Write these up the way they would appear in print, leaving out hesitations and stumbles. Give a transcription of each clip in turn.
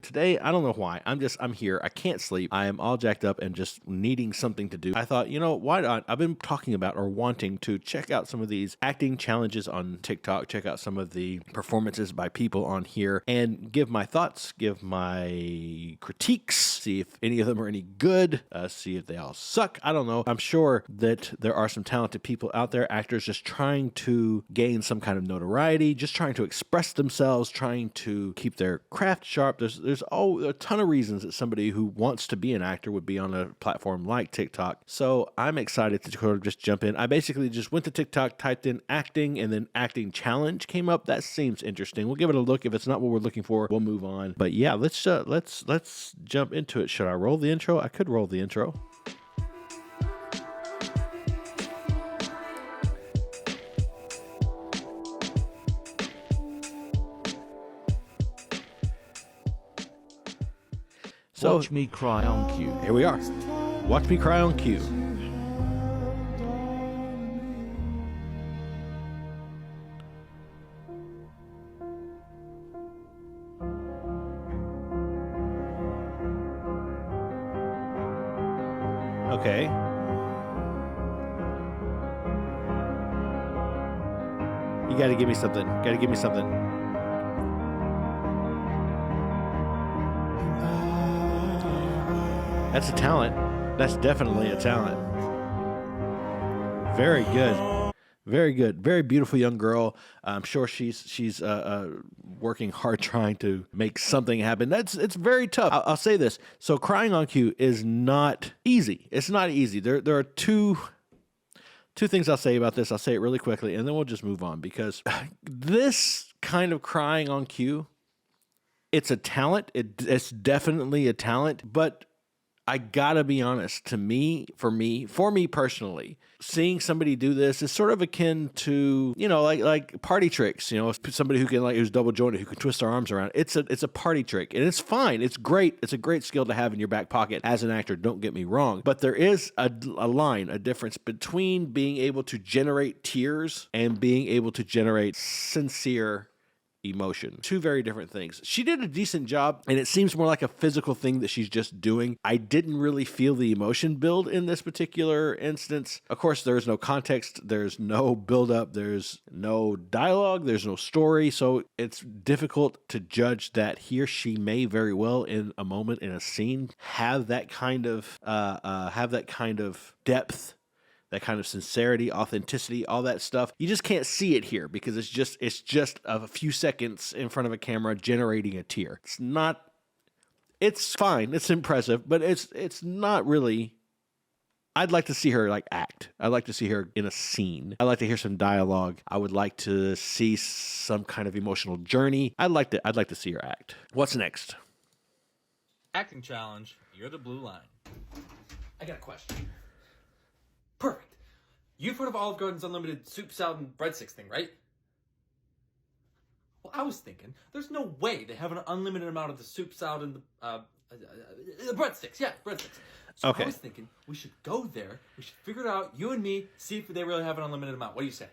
today, I don't know why. I'm here. I can't sleep. I am all jacked up and just needing something to do. I thought, why not? I've been talking about or wanting to check out some of these acting challenges on TikTok, check out some of the performances by people on here, and give my thoughts, give my critiques, see if any of them are any good, see if they all suck. I don't know. I'm sure that there are some talented people out there, actors just trying to gain some kind of notoriety, just trying to express themselves, trying to keep their craft sharp. There's a ton of reasons that somebody who wants to be an actor would be on a platform like TikTok. So I'm excited to sort of just jump in. I basically just went to TikTok, typed in acting, and then acting challenge came up. That seems interesting. We'll give it a look. If it's not what we're looking for, we'll move on. But yeah, let's jump into it. Should I roll the intro? I could roll the intro. So, Watch me cry on cue. Here we are. Watch me cry on cue. Okay. You gotta give me something. That's a talent. That's definitely a talent. Very good. Very good. Very beautiful young girl. I'm sure she's working hard trying to make something happen. It's very tough. I'll say this. So crying on cue is not easy. It's not easy. There are two things I'll say about this. I'll say it really quickly, and then we'll just move on, because this kind of crying on cue, it's a talent. It's definitely a talent, but I gotta be honest, for me personally, seeing somebody do this is sort of akin to, like party tricks, somebody who's double jointed, who can twist their arms around. It's a party trick, and it's fine. It's great. It's a great skill to have in your back pocket as an actor. Don't get me wrong, but there is a difference between being able to generate tears and being able to generate sincere emotion. Two very different things. She did a decent job, and it seems more like a physical thing that she's just doing. I didn't really feel the emotion build in this particular instance. Of course, there's no context, there's no build-up, there's no dialogue, there's no story, so it's difficult to judge that he or she may very well, in a moment in a scene, have that kind of depth, that kind of sincerity, authenticity, all that stuff. You just can't see it here because it's just a few seconds in front of a camera generating a tear. It's fine, it's impressive, but it's not really. I'd like to see her act. I'd like to see her in a scene. I'd like to hear some dialogue. I would like to see some kind of emotional journey. I'd like to see her act. What's next? Acting challenge. You're the blue line. I got a question. Perfect. You've heard of Olive Garden's unlimited soup, salad, and breadsticks thing, right? Well, I was thinking, there's no way they have an unlimited amount of the soup, salad, and the breadsticks. Yeah, breadsticks. So Okay. I was thinking, we should go there, we should figure it out, you and me, see if they really have an unlimited amount. What do you say?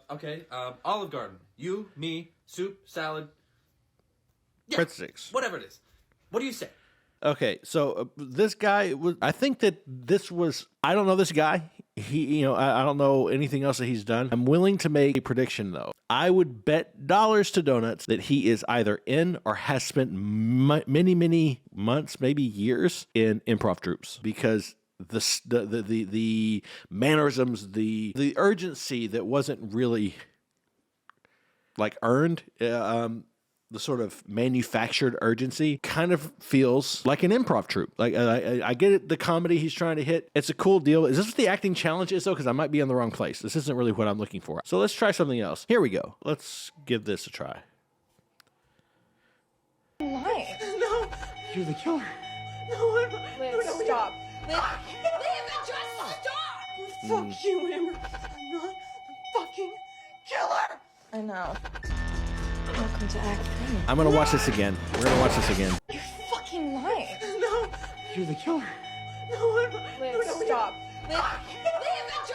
Okay, Olive Garden. You, me, soup, salad. Yeah, Breadsticks. whatever it is. What do you say? Okay, so this guy was. I think that this was. I don't know this guy. I don't know anything else that he's done. I'm willing to make a prediction, though. I would bet dollars to donuts that he is either in or has spent many, many months, maybe years, in improv troupes, because the mannerisms, the urgency that wasn't really earned. The sort of manufactured urgency kind of feels like an improv troupe. I get it, the comedy he's trying to hit. It's a cool deal. Is this what the acting challenge is, though? Because I might be in the wrong place. This isn't really what I'm looking for. So let's try something else. Here we go. Let's give this a try. Why? No, You're the killer. no, I'm Liz, stop. Liz, just stop! Fuck you, Amber. I'm not the fucking killer! I know. Welcome to Act 3. I'm going to watch this again. We're going to watch this again. You're fucking lying. No, You're the killer. no, I'm Liz, no, stop. Liz, just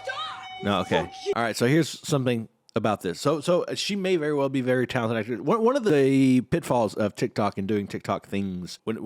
stop! No, okay. All right, so here's something about this. So she may very well be very talented actor. One of the pitfalls of TikTok and doing TikTok things when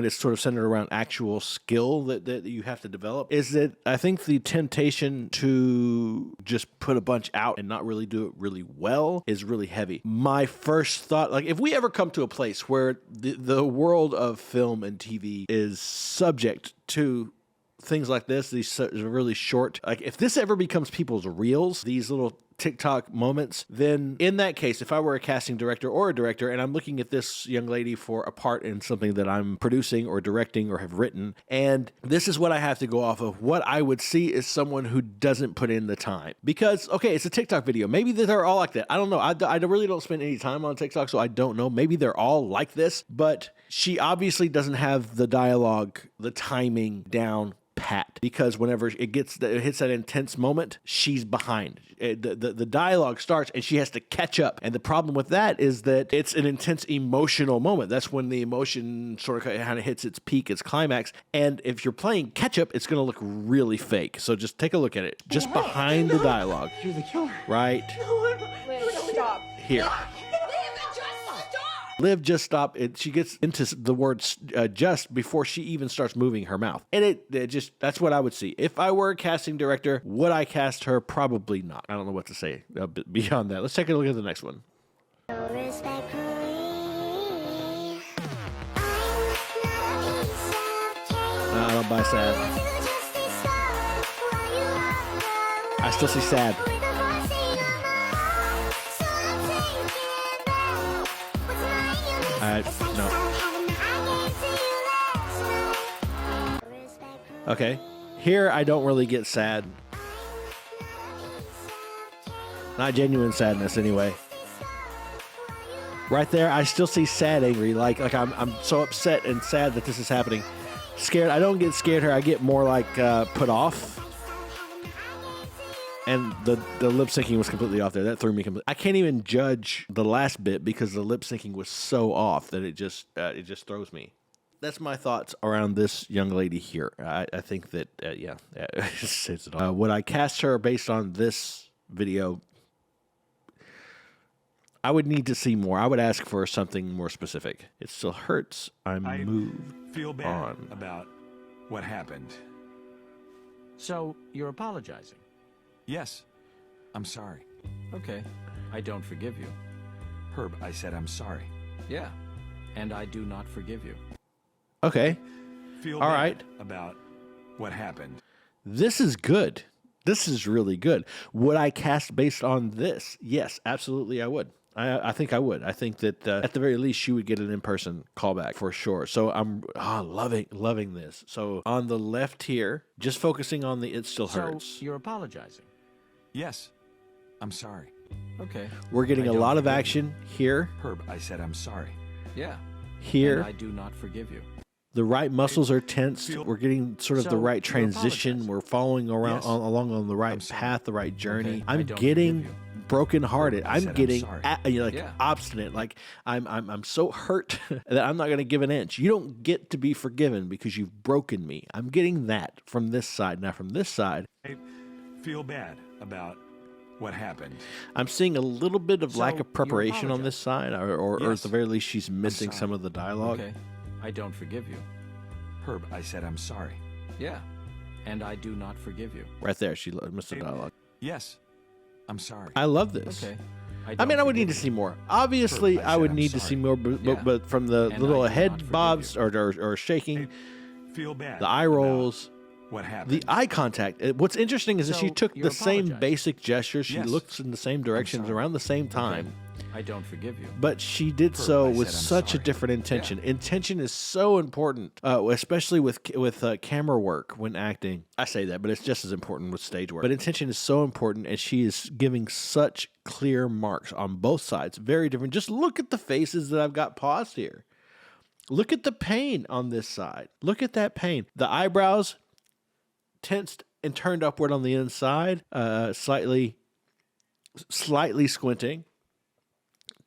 it's sort of centered around actual skill that you have to develop is that I think the temptation to just put a bunch out and not really do it really well is really heavy. My first thought, like if we ever come to a place where the world of film and TV is subject to things like this, these really short, like if this ever becomes people's reels, these little TikTok moments, then in that case, if I were a casting director or a director and I'm looking at this young lady for a part in something that I'm producing or directing or have written, and this is what I have to go off of, what I would see is someone who doesn't put in the time. Because, okay, it's a TikTok video. Maybe they're all like that. I don't know. I really don't spend any time on TikTok, so I don't know. Maybe they're all like this, but she obviously doesn't have the dialogue, the timing down pat, because whenever it hits that intense moment, she's behind. The dialogue starts and she has to catch up. And the problem with that is that it's an intense emotional moment. That's when the emotion sort of kind of hits its peak, its climax. And if you're playing catch up, it's going to look really fake. So just take a look at it. Just behind the dialogue. You're the killer. Right Stop. here. Liv, just stop. She gets into the word just before she even starts moving her mouth. And it just, that's what I would see. If I were a casting director, would I cast her? Probably not. I don't know what to say beyond that. Let's take a look at the next one. I don't buy sad. I still see sad. No. Okay. Here, I don't really get sad. Not genuine sadness, anyway. Right there, I still see sad, angry. Like I'm so upset and sad that this is happening. Scared. I don't get scared here. I get more like put off. And the lip syncing was completely off there. That threw me completely. I can't even judge the last bit because the lip syncing was so off that it just throws me. That's my thoughts around this young lady here. I think that says it all. Would I cast her based on this video? I would need to see more. I would ask for something more specific. It still hurts. I feel bad about what happened. So, you're apologizing? Yes, I'm sorry. Okay. I don't forgive you. Herb, I said I'm sorry. Yeah. And I do not forgive you. Okay. Feel all bad right. about what happened. This is good. This is really good. Would I cast based on this? Yes, absolutely I would. I think I would. I think that at the very least she would get an in-person callback for sure. So I'm loving this. So on the left here, just focusing on the it still hurts. So you're apologizing? Yes, I'm sorry. Okay. We're getting a lot of action here. Herb, I said I'm sorry. Yeah. Here. And I do not forgive you. The right muscles are tensed. We're getting sort of the right transition. We're following around along on the right path, the right journey. Okay. I'm getting brokenhearted. I'm getting Yeah. obstinate. Like I'm so hurt that I'm not going to give an inch. You don't get to be forgiven because you've broken me. I'm getting that from this side. Now from this side, I feel bad about what happened. I'm seeing a little bit of lack So of preparation you on this side, or at Yes. the very least, she's missing sorry. some of the dialogue. Okay. I don't forgive you. Herb, I said I'm sorry. Yeah. And I do not forgive you. Right there, she missed the dialogue. Yes, I'm sorry. I love this. Okay. I mean, I would need to see more. Obviously, I I would said I'm need to sorry. see more, but, Yeah. but from the And little I do not head forgive bobs you. or shaking, Feel bad. the eye about rolls, What happened? the eye contact. What's interesting is that she So took you're the same apologizing? basic gestures. She Yes. looks in the same directions sorry. around the same time. I don't forgive you. But she did so I with said I'm such a sorry. different intention. Intention is so important, especially with camera work when acting. I say that, but it's just as important with stage work. But intention is so important, and she is giving such clear marks on both sides. Very different. Just look at the faces that I've got paused here. Look at the pain on this side. Look at that pain. The eyebrows tensed and turned upward on the inside, slightly squinting.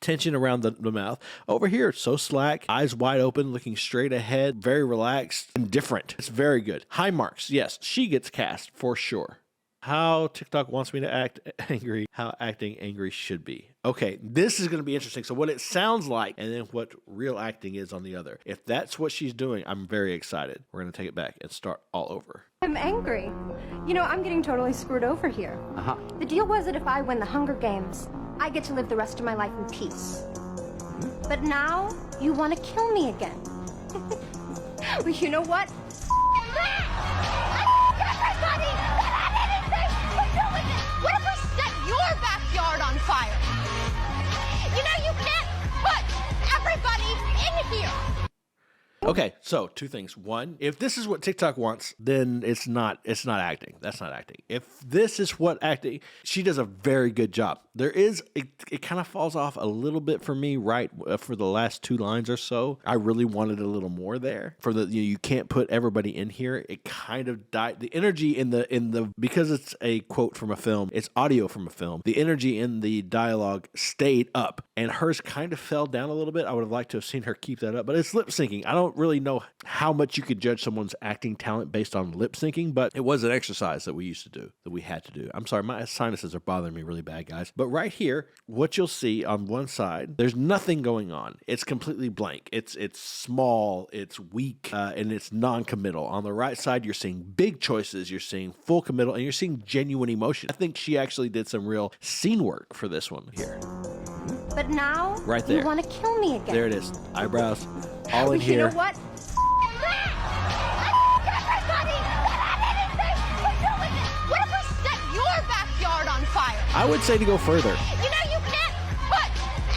Tension around the mouth. Over here, so slack, eyes wide open, looking straight ahead, very relaxed, indifferent. It's very good. High marks, yes. She gets cast for sure. How TikTok wants me to act angry, how acting angry should be. Okay, this is going to be interesting. So what it sounds like and then what real acting is on the other. If that's what she's doing, I'm very excited. We're going to take it back and start all over. I'm angry. You know, I'm getting totally screwed over here. The deal was that if I win the Hunger Games, I get to live the rest of my life in peace. But now, you want to kill me again. Well, you know what? Everybody, get on anything to do with it. What if we set your backyard on fire? You know, you can't put everybody in here. Okay, so two things. One, if this is what TikTok wants, then it's not acting. That's not acting. If this is what acting, she does a very good job. It kind of falls off a little bit for me, right? For the last 2 lines or so, I really wanted a little more there. For the you can't put everybody in here. It kind of died. The energy in the because it's a quote from a film, it's audio from a film. The energy in the dialogue stayed up, and hers kind of fell down a little bit. I would have liked to have seen her keep that up, but it's lip syncing. I don't really know how much you could judge someone's acting talent based on lip syncing, but it was an exercise that we used to do, that we had to do. I'm sorry, my sinuses are bothering me really bad, guys. But right here, what you'll see on one side, there's nothing going on. It's completely blank. It's small, it's weak, and it's non-committal. On the right side, you're seeing big choices, you're seeing full committal, and you're seeing genuine emotion. I think she actually did some real scene work for this one here. But now, right there. You want to kill me again. There it is. Eyebrows, all in You here. know what? Everybody, get on anything to do with it. What if we set your backyard on fire? I would say to go further. You know, you can't put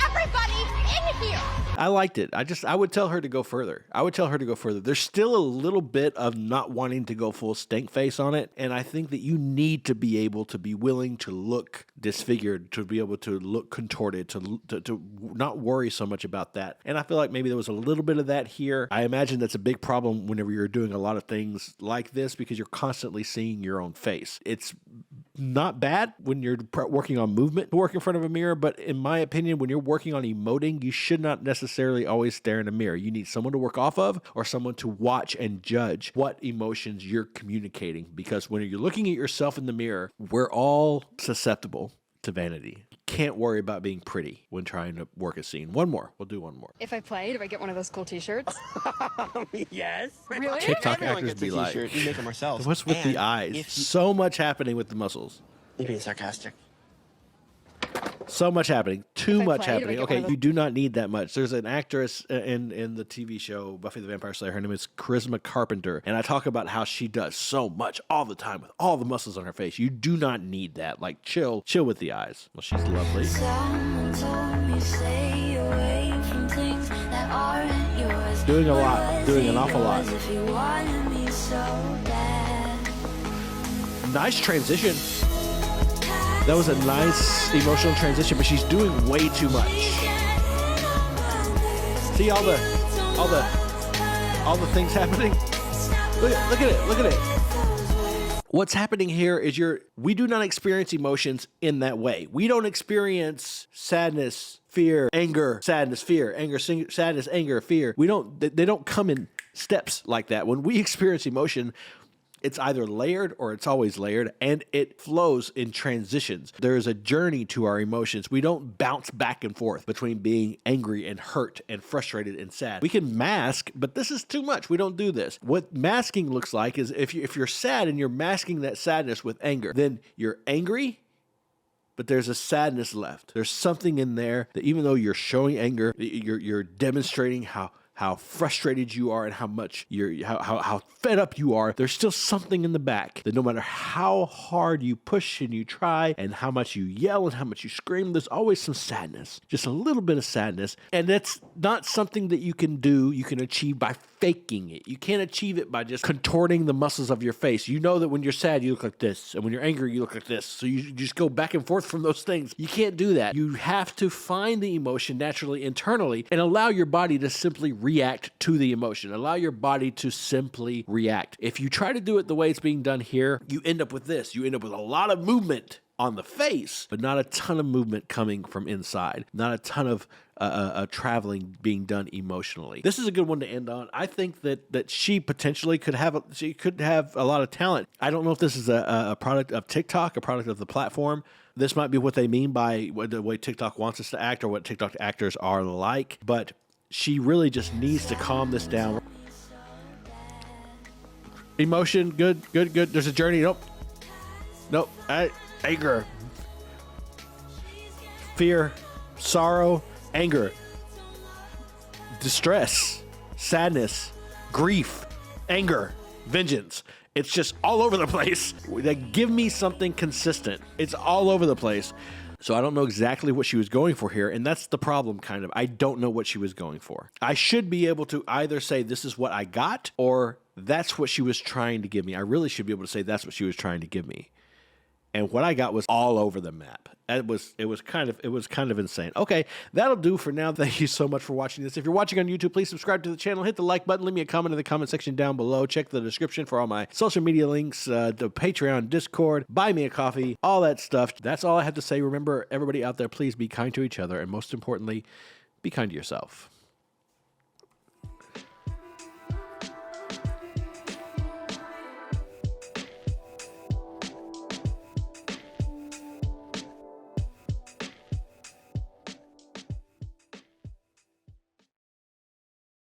everybody in here. I liked it. I would tell her to go further. There's still a little bit of not wanting to go full stank face on it. And I think that you need to be able to be willing to look disfigured, to be able to look contorted, to not worry so much about that. And I feel like maybe there was a little bit of that here. I imagine that's a big problem whenever you're doing a lot of things like this because you're constantly seeing your own face. It's not bad when you're working on movement to work in front of a mirror, but in my opinion, when you're working on emoting, you should not necessarily always stare in a mirror. You need someone to work off of or someone to watch and judge what emotions you're communicating, because when you're looking at yourself in the mirror, we're all susceptible to vanity. You can't worry about being pretty when trying to work a scene. One more. We'll do one more. If I play, do I get one of those cool t-shirts? Yes. Really? TikTok Everyone actors gets a be like, t-shirt. We make them ourselves. what's with the And eyes? if you- So much happening with the muscles. You're being sarcastic. So much happening. Too If I much play, do I happening. get Okay, one of you do not need that much. There's an actress in the TV show Buffy the Vampire Slayer. Her name is Charisma Carpenter. And I talk about how she does so much all the time with all the muscles on her face. You do not need that. Like, chill with the eyes. Well, she's lovely. Someone told me stay away from things that aren't yours. Doing a lot. Doing an awful lot. If you wanted me so bad. Nice transition. That was a nice emotional transition, but she's doing way too much. See all the things happening? Look at it. What's happening here is we do not experience emotions in that way. We don't experience sadness, fear, anger, sadness, fear, anger, sadness, anger, fear. They don't come in steps like that. When we experience emotion, it's either layered or it's always layered, and it flows in transitions. There is a journey to our emotions. We don't bounce back and forth between being angry and hurt and frustrated and sad. We can mask, but this is too much. We don't do this. What masking looks like is if you're sad and you're masking that sadness with anger, then you're angry, but there's a sadness left. There's something in there that even though you're showing anger, you're demonstrating how frustrated you are and how much how fed up you are. There's still something in the back that no matter how hard you push and you try and how much you yell and how much you scream, there's always some sadness, just a little bit of sadness. And that's not something that you can achieve by faking it. You can't achieve it by just contorting the muscles of your face. You know that when you're sad, you look like this, and when you're angry, you look like this. So you just go back and forth from those things. You can't do that. You have to find the emotion naturally internally and allow your body to simply react to the emotion. Allow your body to simply react. If you try to do it the way it's being done here, you end up with this. You end up with a lot of movement on the face, but not a ton of movement coming from inside, not a ton of traveling being done emotionally. This is a good one to end on. I think that she potentially could have a lot of talent. I don't know if this is a product of TikTok, a product of the platform. This might be what they mean by the way TikTok wants us to act or what TikTok actors are like, but she really just needs to calm this down. Emotion, good. There's a journey. Nope. Anger. Fear. Sorrow. Anger. Distress. Sadness. Grief. Anger. Vengeance. It's just all over the place. Give me something consistent. It's all over the place. So I don't know exactly what she was going for here, and that's the problem, kind of. I don't know what she was going for. I should be able to either say this is what I got, or that's what she was trying to give me. I really should be able to say that's what she was trying to give me. And what I got was all over the map. It was kind of insane. Okay, that'll do for now. Thank you so much for watching this. If you're watching on YouTube, please subscribe to the channel, hit the like button, leave me a comment in the comment section down below. Check the description for all my social media links, the Patreon, Discord, buy me a coffee, all that stuff. That's all I have to say. Remember, everybody out there, please be kind to each other, and most importantly, be kind to yourself.